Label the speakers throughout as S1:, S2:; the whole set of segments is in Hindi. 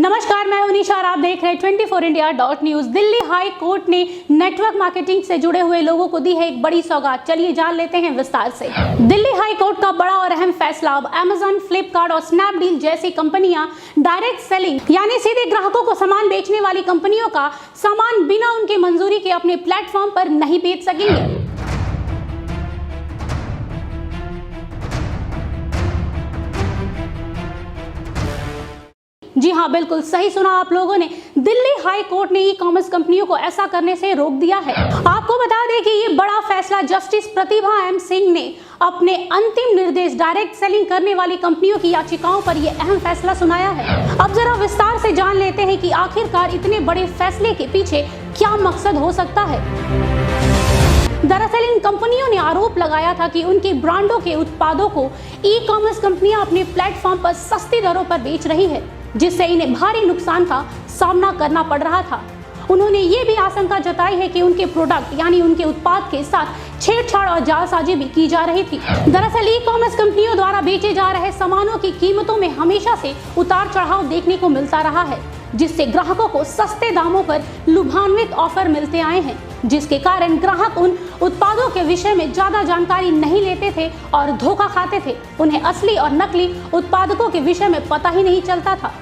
S1: नमस्कार, मैं निशा और आप देख रहे हैं 24India.News। दिल्ली हाई कोर्ट ने नेटवर्क मार्केटिंग से जुड़े हुए लोगों को दी है एक बड़ी सौगात। चलिए जान लेते हैं विस्तार से। दिल्ली हाई कोर्ट का बड़ा और अहम फैसला। अब अमेजन, फ्लिपकार्ट और स्नैपडील जैसी कंपनियां डायरेक्ट सेलिंग यानी सीधे ग्राहकों को सामान बेचने वाली कंपनियों का सामान बिना उनकी मंजूरी के अपने प्लेटफॉर्म पर नहीं बेच सकेंगे। जी हाँ, बिल्कुल सही सुना आप लोगों ने। दिल्ली हाई कोर्ट ने ई कॉमर्स कंपनियों को ऐसा करने से रोक दिया है। आपको बता दें कि ये बड़ा फैसला जस्टिस प्रतिभा एम सिंह ने अपने अंतिम निर्देश डायरेक्ट सेलिंग करने वाली कंपनियों की याचिकाओं पर यह अहम फैसला सुनाया है। अब जरा विस्तार से जान लेते हैं कि आखिरकार इतने बड़े फैसले के पीछे क्या मकसद हो सकता है। दरअसल इन कंपनियों ने आरोप लगाया था कि उनकी ब्रांडों के उत्पादों को ई कॉमर्स कंपनियां अपने प्लेटफॉर्म पर सस्ती दरों पर बेच रही है, जिससे इन्हें भारी नुकसान का सामना करना पड़ रहा था। उन्होंने ये भी आशंका जताई है कि उनके प्रोडक्ट यानी उनके उत्पाद के साथ छेड़छाड़ और जालसाजी भी की जा रही थी। दरअसल ई कॉमर्स कंपनियों द्वारा बेचे जा रहे सामानों की कीमतों में हमेशा से उतार चढ़ाव देखने को मिलता रहा है, जिससे ग्राहकों को सस्ते दामों पर लुभान्वित ऑफर मिलते आए हैं, जिसके कारण ग्राहक उन उत्पादों के विषय में ज्यादा जानकारी नहीं लेते थे और धोखा खाते थे। उन्हें असली और नकली उत्पादकों के विषय में पता ही नहीं चलता था।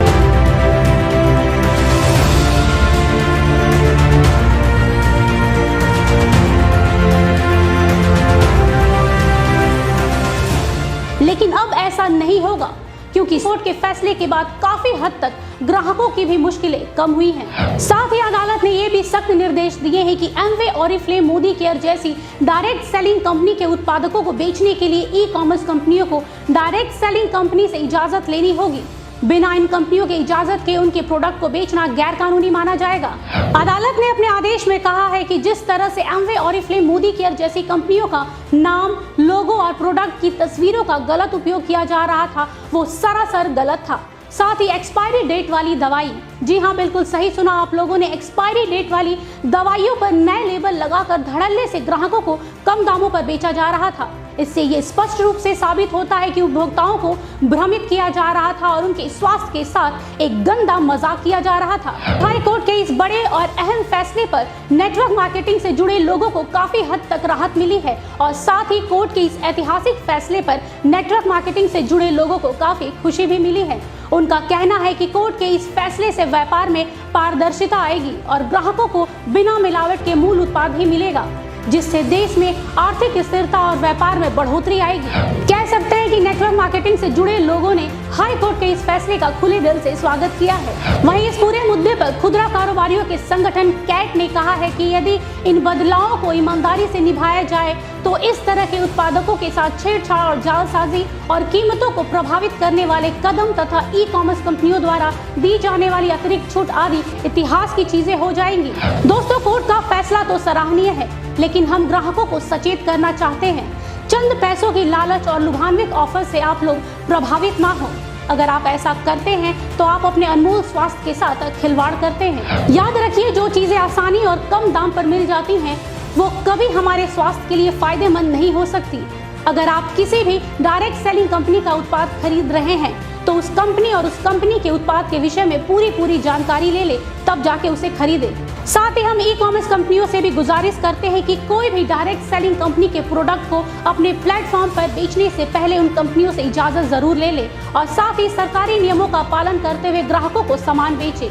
S1: लेकिन अब ऐसा नहीं होगा, क्योंकि कोर्ट के फैसले के बाद काफी हद तक ग्राहकों की भी मुश्किलें कम हुई हैं। साथ ही अदालत ने ये भी सख्त निर्देश दिए हैं कि एमवे, ओरिफ्लेम, मोदी केयर जैसी डायरेक्ट सेलिंग कंपनी के उत्पादकों को बेचने के लिए ई कॉमर्स कंपनियों को डायरेक्ट सेलिंग कंपनी से इजाजत लेनी होगी। बिना इन कंपनियों के इजाजत के उनके प्रोडक्ट को बेचना गैर कानूनी माना जाएगा। अदालत ने अपने आदेश में कहा है कि जिस तरह से एमवे, ओरिफ्लेम, मोदी केयर जैसी कंपनियों का नाम, लोगो और प्रोडक्ट की तस्वीरों का गलत उपयोग किया जा रहा था, वो सरासर गलत था। साथ ही एक्सपायरी डेट वाली दवाई, जी हाँ बिल्कुल सही सुना आप लोगों ने, एक्सपायरी डेट वाली दवाइयों पर नए लेबल लगाकर धड़ल्ले से ग्राहकों को कम दामों पर बेचा जा रहा था। इससे ये स्पष्ट रूप से साबित होता है कि उपभोक्ताओं को भ्रमित किया जा रहा था और उनके स्वास्थ्य के साथ एक गंदा मजाक किया जा रहा था। हाई कोर्ट के इस बड़े और अहम फैसले पर नेटवर्क मार्केटिंग से जुड़े लोगों को काफी हद तक राहत मिली है और साथ ही कोर्ट के इस ऐतिहासिक फैसले पर नेटवर्क मार्केटिंग से जुड़े लोगों को काफी खुशी भी मिली है। उनका कहना है कि कोर्ट के इस फैसले से व्यापार में पारदर्शिता आएगी और ग्राहकों को बिना मिलावट के मूल उत्पाद ही मिलेगा, जिससे देश में आर्थिक स्थिरता और व्यापार में बढ़ोतरी आएगी। कह सकते हैं कि नेटवर्क मार्केटिंग से जुड़े लोगों ने हाई कोर्ट के इस फैसले का खुले दिल से स्वागत किया है। वहीं इस पूरे मुद्दे पर खुदरा कारोबारियों के संगठन कैट ने कहा है कि यदि इन बदलावों को ईमानदारी से निभाया जाए तो इस तरह के उत्पादकों के साथ छेड़छाड़ और जालसाजी और कीमतों को प्रभावित करने वाले कदम तथा ई कॉमर्स कंपनियों द्वारा दी जाने वाली अतिरिक्त छूट आदि इतिहास की चीजें हो जाएंगी। दोस्तों, कोर्ट का फैसला तो सराहनीय है, लेकिन हम ग्राहकों को सचेत करना चाहते हैं। चंद पैसों की लालच और लुभान्वित ऑफर से आप लोग प्रभावित ना हो। अगर आप ऐसा करते हैं तो आप अपने अनमोल स्वास्थ्य के साथ खिलवाड़ करते हैं। याद रखिए, जो चीजें आसानी और कम दाम पर मिल जाती हैं वो कभी हमारे स्वास्थ्य के लिए फायदेमंद नहीं हो सकती। अगर आप किसी भी डायरेक्ट सेलिंग कंपनी का उत्पाद खरीद रहे हैं तो उस कंपनी और उस कंपनी के उत्पाद के विषय में पूरी जानकारी ले ले, तब जाके उसे खरीदे। साथ ही हम ई कॉमर्स कंपनियों से भी गुजारिश करते हैं कि कोई भी डायरेक्ट सेलिंग कंपनी के प्रोडक्ट को अपने प्लेटफॉर्म पर बेचने से पहले उन कंपनियों से इजाजत जरूर ले ले और साथ ही सरकारी नियमों का पालन करते हुए ग्राहकों को सामान बेचे।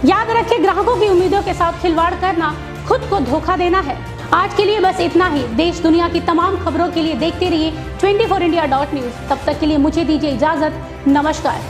S1: याद रखें, ग्राहकों की उम्मीदों के साथ खिलवाड़ करना खुद को धोखा देना है। आज के लिए बस इतना ही। देश दुनिया की तमाम खबरों के लिए देखते रहिए 24India.News। तब तक के लिए मुझे दीजिए इजाजत। नमस्कार।